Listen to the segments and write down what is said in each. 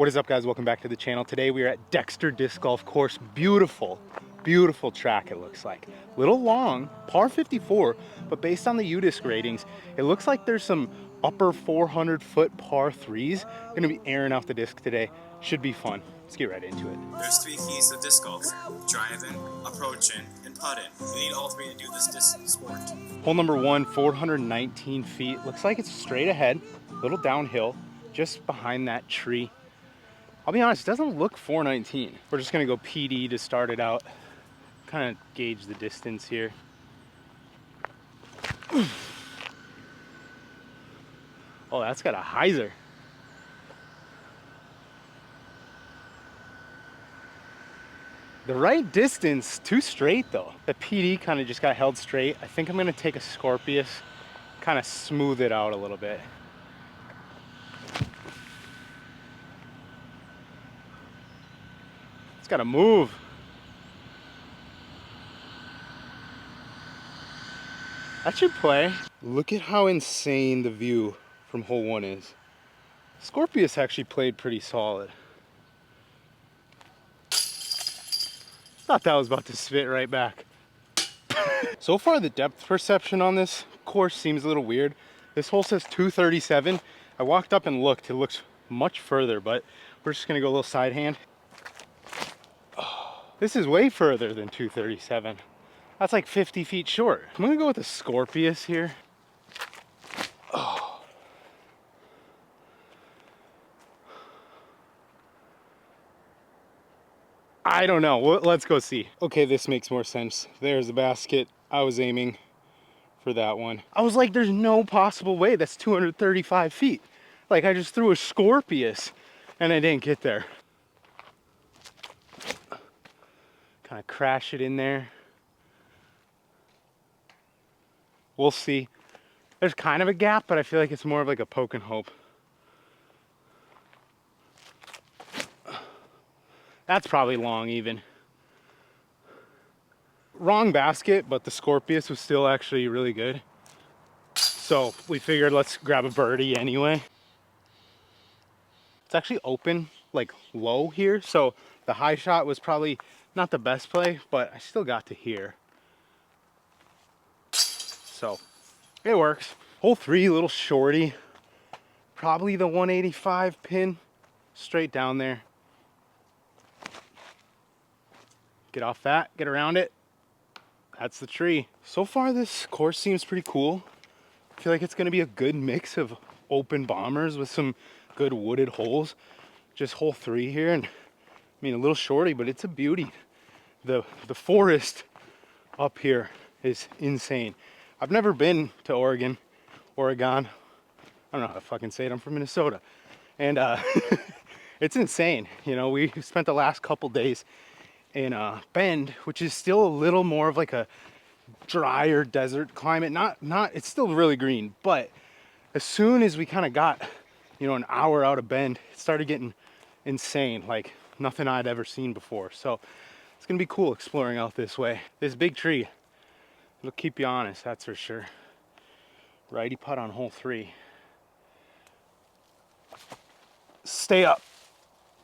What is up, guys? Welcome back to the channel. Today we are at Dexter Disc Golf Course. Beautiful, beautiful track it looks like. Little long, par 54, but based on the U-Disc ratings, it looks like there's some upper 400-foot par threes gonna be airing off the disc today. Should be fun. Let's get right into it. There's three keys to disc golf: driving, approaching, and putting. You need all three to do this disc sport. Hole number one, 419 feet. Looks like it's straight ahead, a little downhill, just behind that tree. I'll be honest, it doesn't look 419. We're just gonna go PD to start it out. Kind of gauge the distance here. Oh, that's got a hyzer. The right distance, too straight though. The PD kind of just got held straight. I think I'm gonna take a Scorpius, kind of smooth it out a little bit. It's gotta move. That should play. Look at how insane the view from hole one is. Scorpius actually played pretty solid. Thought that was about to spit right back. So far the depth perception on this course seems a little weird. This hole says 237. I walked up and looked, it looks much further, but we're just gonna go a little side hand. Oh, this is way further than 237. That's like 50 feet short. I'm gonna go with the Scorpius here. Oh. I don't know, let's go see. Okay, this makes more sense. There's the basket. I was aiming for that one. I was like, there's no possible way that's 235 feet. Like, I just threw a Scorpius and I didn't get there. Kind of crash it in there. We'll see. There's kind of a gap, but I feel like it's more of like a poke and hope. That's probably long even. Wrong basket, but the Scorpius was still actually really good. So we figured let's grab a birdie anyway. It's actually open, like low here. So the high shot was probably not the best play, but I still got to here. So it works. Hole three, little shorty. Probably the 185 pin, straight down there. Get off that, get around it. That's the tree. So far this course seems pretty cool. I feel like it's gonna be a good mix of open bombers with some good wooded holes. Just hole three here, and I mean a little shorty, but it's a beauty. The forest up here is insane. I've never been to Oregon. I don't know how to fucking say it, I'm from Minnesota. And it's insane. You know, we spent the last couple days in Bend, which is still a little more of like a drier desert climate. It's still really green, but as soon as we kind of got, you know, an hour out of Bend, it started getting insane, like nothing I'd ever seen before. So it's gonna be cool exploring out this way. This big tree, it'll keep you honest, that's for sure. Righty putt on hole three. Stay up.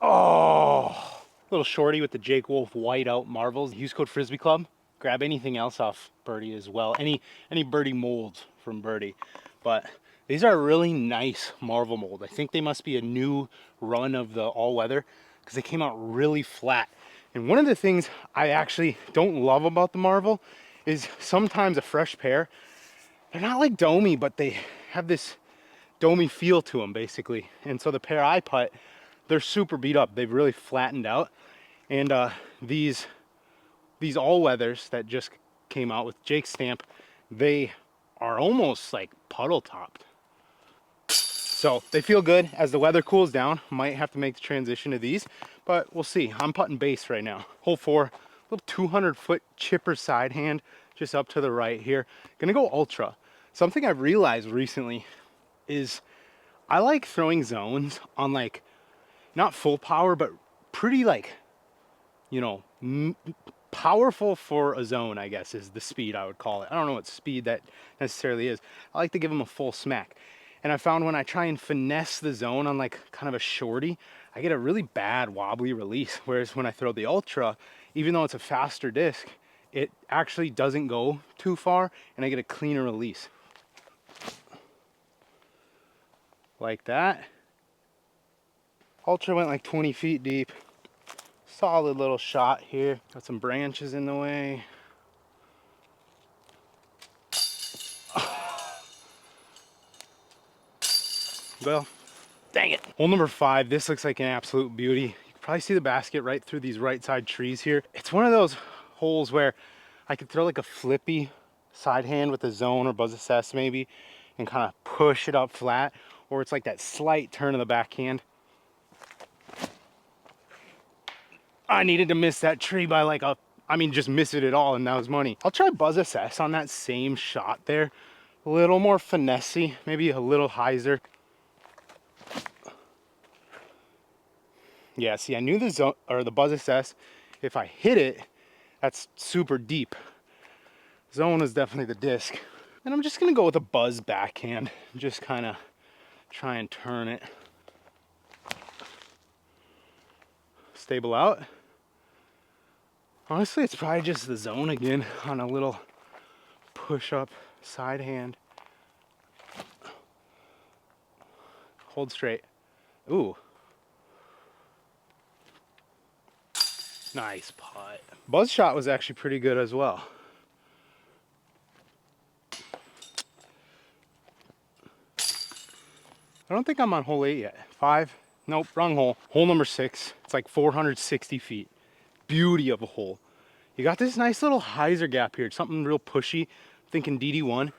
Oh. Little shorty with the Jake Wolf whiteout marbles. Use code Frisbee Club. Grab anything else off Birdie as well. Any birdie molds from Birdie. But these are really nice Marvel mold. I think they must be a new run of the all-weather because they came out really flat. And one of the things I actually don't love about the Marvel is sometimes a fresh pair, they're not like domey, but they have this domey feel to them basically. And so the pair I putt, they're super beat up. They've really flattened out. And these all-weathers that just came out with Jake's stamp, they are almost like puddle topped. So they feel good. As the weather cools down, might have to make the transition to these, but we'll see. I'm putting base right now. Hole four, little 200-foot chipper side hand, just up to the right here. Gonna go ultra. Something I've realized recently is I like throwing zones on like, not full power, but pretty like, you know, powerful for a zone, I guess, is the speed I would call it. I don't know what speed that necessarily is. I like to give them a full smack. And I found when I try and finesse the zone on like kind of a shorty, I get a really bad wobbly release. Whereas when I throw the Ultra, even though it's a faster disc, it actually doesn't go too far and I get a cleaner release. Like that. Ultra went like 20 feet deep. Solid little shot here. Got some branches in the way. Well, dang it. Hole number 5, this looks like an absolute beauty. You can probably see the basket right through these right side trees here. It's one of those holes where I could throw like a flippy side hand with a zone or buzz assess maybe and kind of push it up flat, or it's like that slight turn of the backhand. I needed to miss that tree by like just miss it at all, and that was money. I'll try buzz assess on that same shot there. A little more finessey, maybe a little hyzer. Yeah, see, I knew the zone or the buzz assess, if I hit it, that's super deep. Zone is definitely the disc. And I'm just gonna go with a buzz backhand. Just kind of try and turn it. Stable out. Honestly, it's probably just the zone again on a little push-up side hand. Hold straight. Ooh. Nice putt. Buzz shot was actually pretty good as well. I don't think I'm on hole 8 yet. 5? Nope, wrong hole. Hole number 6. It's like 460 feet. Beauty of a hole. You got this nice little hyzer gap here. Something real pushy. I'm thinking DD1.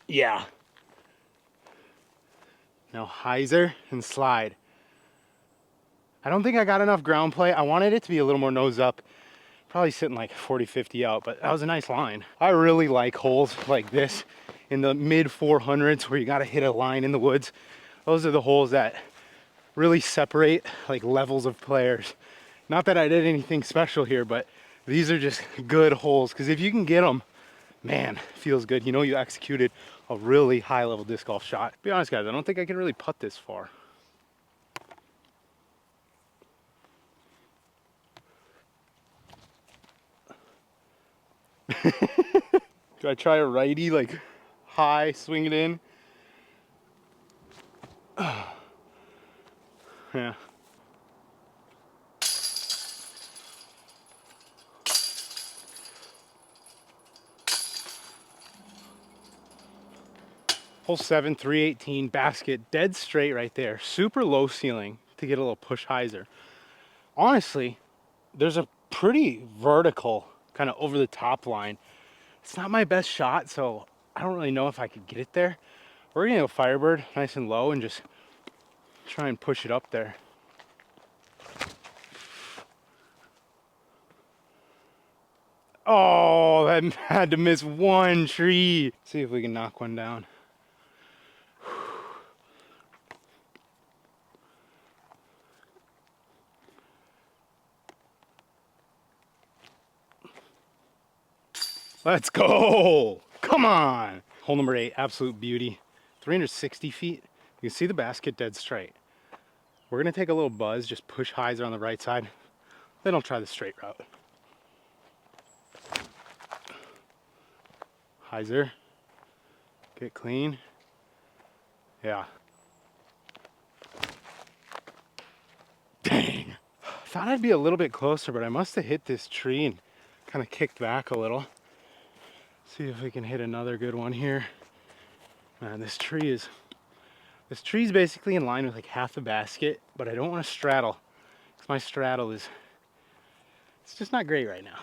Yeah. Now hyzer and slide. I don't think I got enough ground play. I wanted it to be a little more nose up. Probably sitting like 40, 50 out, but that was a nice line. I really like holes like this in the mid 400s where you gotta hit a line in the woods. Those are the holes that really separate like levels of players. Not that I did anything special here, but these are just good holes, because if you can get them, man, it feels good. You know you executed a really high level disc golf shot. Be honest guys, I don't think I can really putt this far. Do I try a righty, like high, swing it in? Yeah. Hole 7, 318, basket, dead straight right there. Super low ceiling to get a little push hyzer. Honestly, there's a pretty vertical kind of over the top line. It's not my best shot, so I don't really know if I could get it there. We're gonna go Firebird nice and low and just try and push it up there. Oh, that had to miss one tree. See if we can knock one down. Let's go. Come on. Hole number 8, absolute beauty. 360 feet. You can see the basket dead straight. We're gonna take a little buzz, just push hyzer on the right side. Then I'll try the straight route. Hyzer. Get clean. Yeah. Dang. Thought I'd be a little bit closer, but I must have hit this tree and kind of kicked back a little. See if we can hit another good one here. Man, this tree's basically in line with like half the basket, but I don't want to straddle, because my straddle it's just not great right now.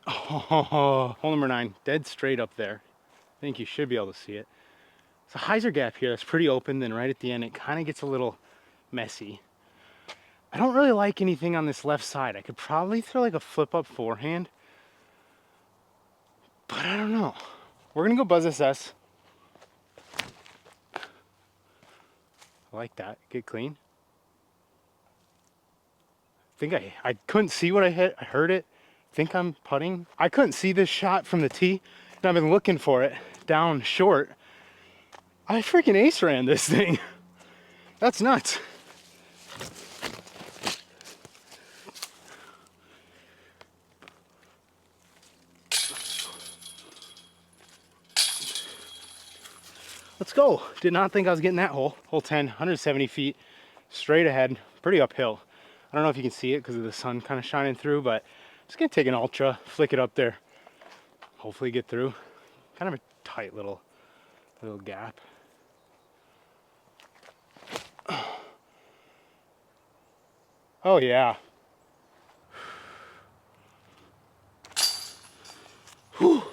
Oh, hole number 9, dead straight up there. I think you should be able to see it. It's a hyzer gap here that's pretty open, then right at the end it kind of gets a little messy. I don't really like anything on this left side. I could probably throw like a flip up forehand, but I don't know. We're gonna go buzz assess. I like that. Get clean. I think I couldn't see what I hit. I heard it. I think I'm putting. I couldn't see this shot from the tee, and I've been looking for it down short. I freaking ace ran this thing. That's nuts. Let's go. Did not think I was getting that hole. Hole 10, 170 feet, straight ahead, pretty uphill. I don't know if you can see it because of the sun kind of shining through, but I'm just gonna take an ultra, flick it up there, hopefully get through. Kind of a tight little gap. Oh yeah. Whew.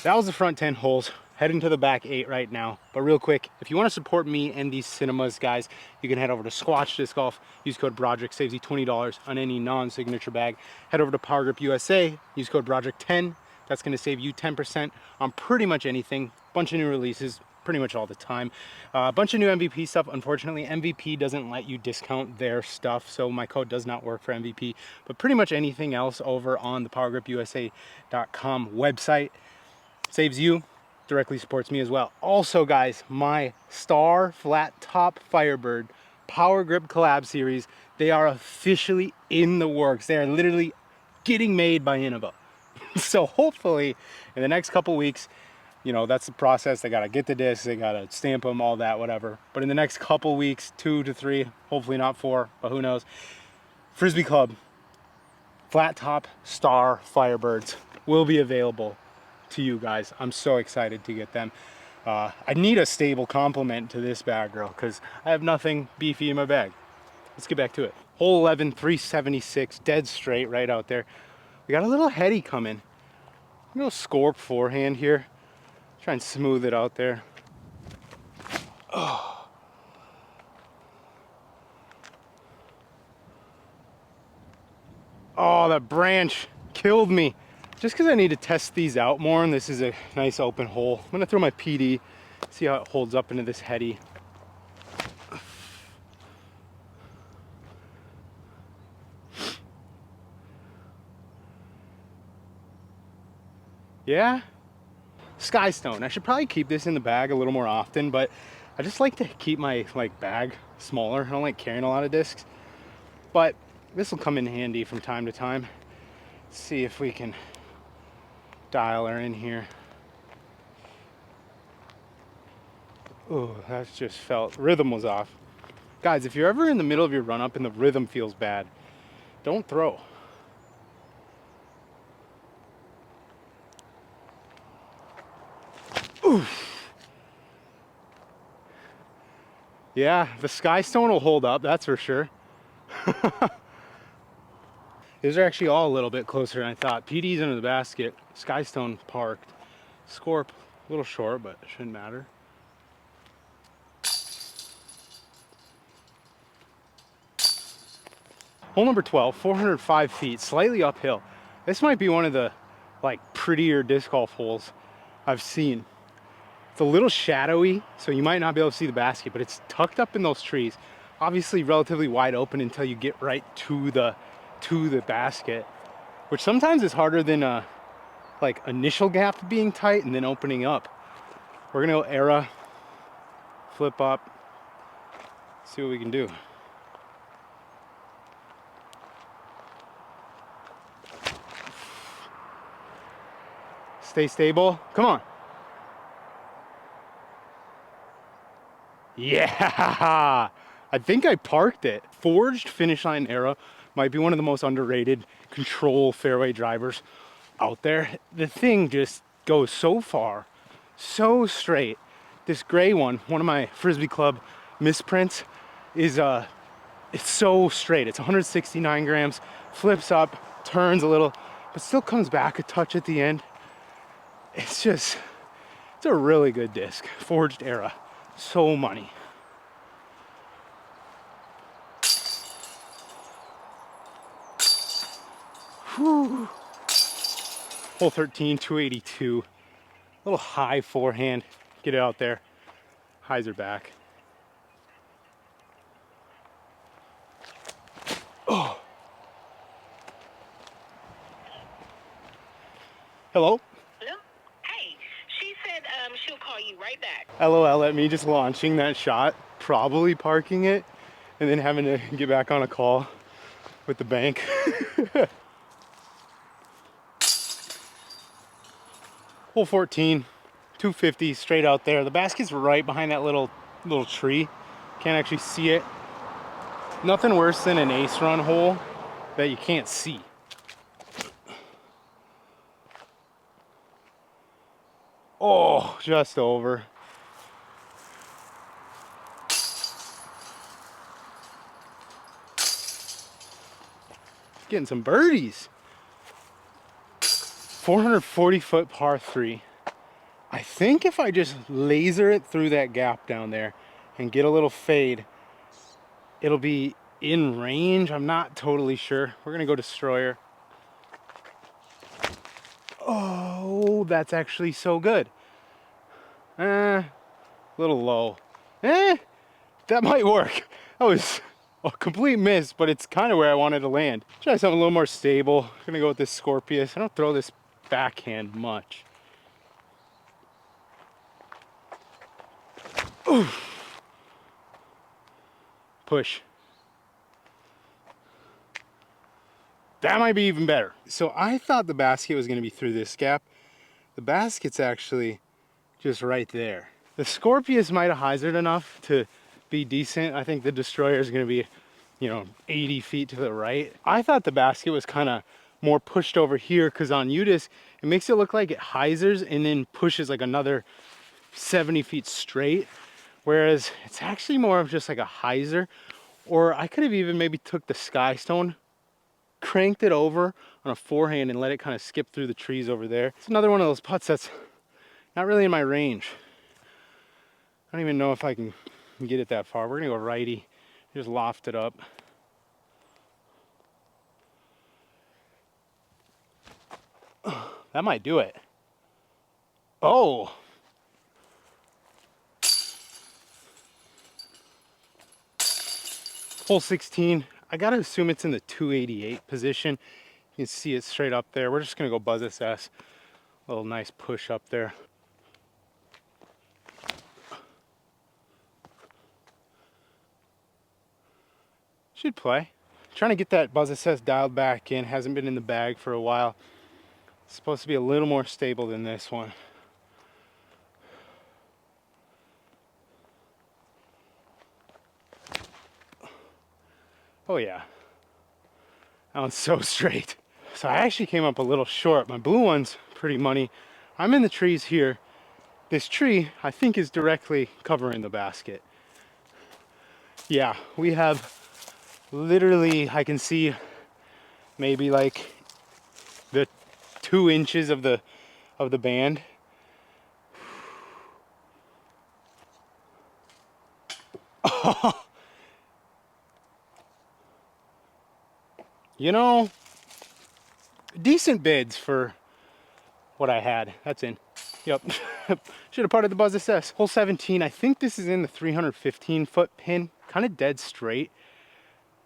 That was the front 10 holes. Heading to the back 8 right now. But real quick, if you want to support me and these cinemas, guys, you can head over to Squatch Disc Golf. Use code Broderick, saves you $20 on any non-signature bag. Head over to Power Grip USA. Use code Broderick10. That's going to save you 10% on pretty much anything. Bunch of new releases, pretty much all the time. A bunch of new MVP stuff. Unfortunately, MVP doesn't let you discount their stuff, so my code does not work for MVP. But pretty much anything else over on the PowerGripUSA.com website saves you, directly supports me as well. Also, guys, my Star Flat Top Firebird Power Grip collab series, they are officially in the works. They are literally getting made by Innova. So hopefully in the next couple weeks, you know, that's the process. They got to get the discs, they got to stamp them, all that, whatever. But in the next couple weeks, 2 to 3, hopefully not 4, but who knows, Frisbee Club Flat Top Star Firebirds will be available to you guys. I'm so excited to get them. I need a stable complement to this bag, girl, because I have nothing beefy in my bag. Let's get back to it. Hole 11, 376, dead straight right out there. We got a little heady coming. I'm gonna score forehand here. Try and smooth it out there. Oh. Oh, that branch killed me. Just because I need to test these out more, and this is a nice open hole. I'm gonna throw my PD, see how it holds up into this heady. Yeah, Skystone. I should probably keep this in the bag a little more often, but I just like to keep my bag smaller. I don't like carrying a lot of discs, but this will come in handy from time to time. Let's see if we can dial her in here. Oh, that just felt, rhythm was off. Guys, if you're ever in the middle of your run up and the rhythm feels bad, don't throw. Oof. Yeah, the Skystone will hold up, that's for sure. These are actually all a little bit closer than I thought. PD's under the basket, Skystone parked. Scorp, a little short, but it shouldn't matter. Hole number 12, 405 feet, slightly uphill. This might be one of the prettier disc golf holes I've seen. It's a little shadowy, so you might not be able to see the basket, but it's tucked up in those trees. Obviously relatively wide open until you get right to the basket, which sometimes is harder than initial gap being tight and then opening up. We're gonna go era, flip up, see what we can do. Stay stable, come on. Yeah, I think I parked it. Forged finish line era might be one of the most underrated control fairway drivers out there. The thing just goes so far, so straight. This gray one of my Frisbee Club misprints, is it's so straight. It's 169 grams, flips up, turns a little, but still comes back a touch at the end. It's a really good disc. Forged era, so money. Whew. Hole 13, 282. A little high forehand. Get it out there. Highs are back. Oh. Hello? Hello? Hey, she said she'll call you right back. LOL at me just launching that shot, probably parking it, and then having to get back on a call with the bank. Hole 14, 250 straight out there. The basket's right behind that little tree. Can't actually see it. Nothing worse than an ace run hole that you can't see. Oh, just over. Getting some birdies. 440-foot par 3. I think if I just laser it through that gap down there and get a little fade, it'll be in range. I'm not totally sure. We're gonna go Destroyer. Oh, that's actually so good. A little low. That might work. That was a complete miss, but it's kind of where I wanted to land. Try something a little more stable. I'm gonna go with this Scorpius. I don't throw this backhand much. Oof. Push. That might be even better. So I thought the basket was gonna be through this gap. The basket's actually just right there. The Scorpius might have hyzered enough to be decent. I think the Destroyer is gonna be, 80 feet to the right. I thought the basket was kind of more pushed over here because on UDIS, it makes it look like it hyzers and then pushes like another 70 feet straight. Whereas it's actually more of just like a hyzer. Or I could have even maybe took the Skystone, cranked it over on a forehand and let it kind of skip through the trees over there. It's another one of those putts that's not really in my range. I don't even know if I can get it that far. We're gonna go righty, just loft it up. That might do it. Oh. Hole 16, I gotta assume it's in the 288 position. You can see it straight up there. We're just gonna go buzz SS. A little nice push up there. Should play. Trying to get that buzz SS dialed back in. Hasn't been in the bag for a while. It's supposed to be a little more stable than this one. Oh yeah, that one's so straight. So I actually came up a little short. My blue one's pretty money. I'm in the trees here. This tree, I think, is directly covering the basket. Yeah, we have literally, I can see maybe like the 2 inches of the band. You know, decent bids for what I had. That's in. Yep. Should have parted the buzz SS. Hole 17, I think this is in the 315-foot pin. Kind of dead straight.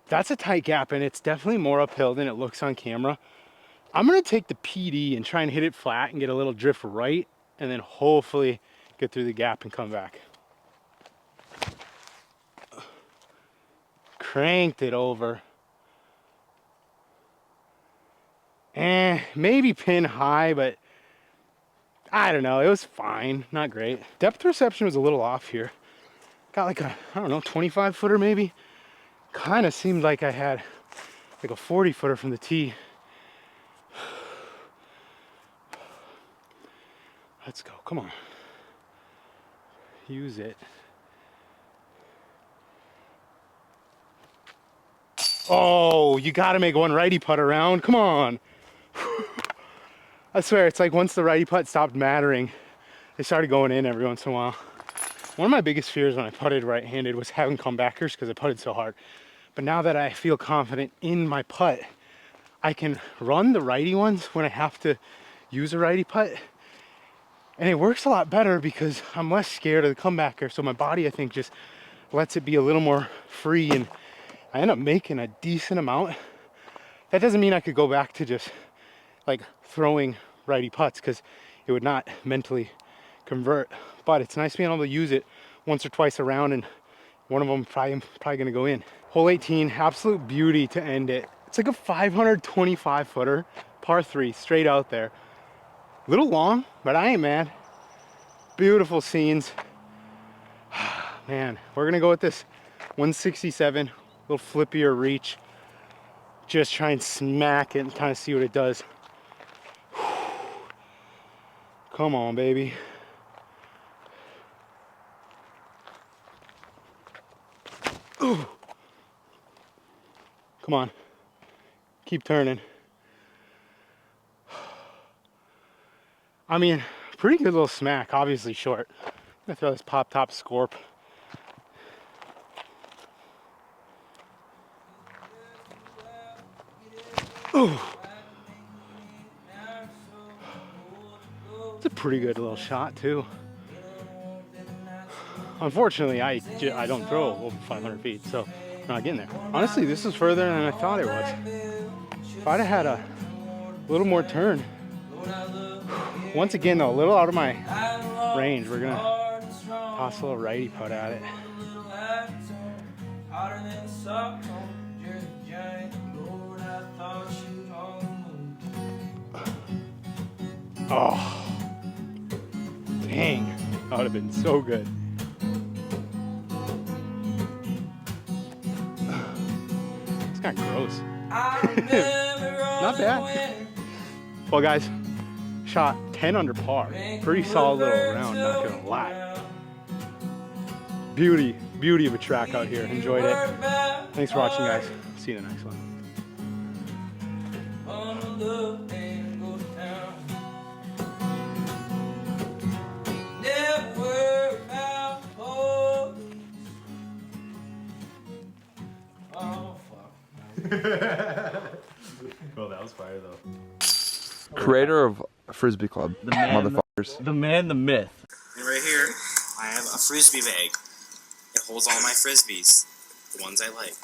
That's a tight gap, and it's definitely more uphill than it looks on camera. I'm gonna take the PD and try and hit it flat and get a little drift right, and then hopefully get through the gap and come back. Cranked it over. Maybe pin high, but I don't know. It was fine, not great. Depth perception was a little off here. Got like a, I don't know, 25 footer maybe. Kind of seemed like I had like a 40 footer from the tee. Let's go, come on. Use it. Oh, you gotta make one righty putt around, come on. I swear, it's like once the righty putt stopped mattering, they started going in every once in a while. One of my biggest fears when I putted right-handed was having comebackers because I putted so hard. But now that I feel confident in my putt, I can run the righty ones when I have to use a righty putt. And it works a lot better because I'm less scared of the comebacker. So my body, I think, just lets it be a little more free, and I end up making a decent amount. That doesn't mean I could go back to just like throwing righty putts because it would not mentally convert. But it's nice being able to use it once or twice around, and one of them probably gonna go in. Hole 18, absolute beauty to end it. It's like a 525 footer, par 3, straight out there. A little long, but I ain't mad. Beautiful scenes. Man, we're gonna go with this 167, little flippier reach. Just try and smack it and kind of see what it does. Come on, baby. Ooh. Come on. Keep turning. I mean, pretty good little smack, obviously short. I'm gonna throw this pop top scorp. Ooh. It's a pretty good little shot too. Unfortunately, I don't throw over 500 feet, so I'm not getting there. Honestly, this is further than I thought it was. If I'd have had a little more turn. Once again though, a little out of my range. We're gonna toss a little righty putt at it. Oh, dang, that would have been so good. It's kind of gross. Not bad. Well guys, shot 10 under par. Pretty solid little round, not gonna lie. Beauty of a track out here. Enjoyed it. Thanks for watching, guys. See you in the next one. Well, that was fire though. Creator of Frisbee Club, motherfuckers. The man, the myth. And right here, I have a frisbee bag. It holds all my frisbees, the ones I like.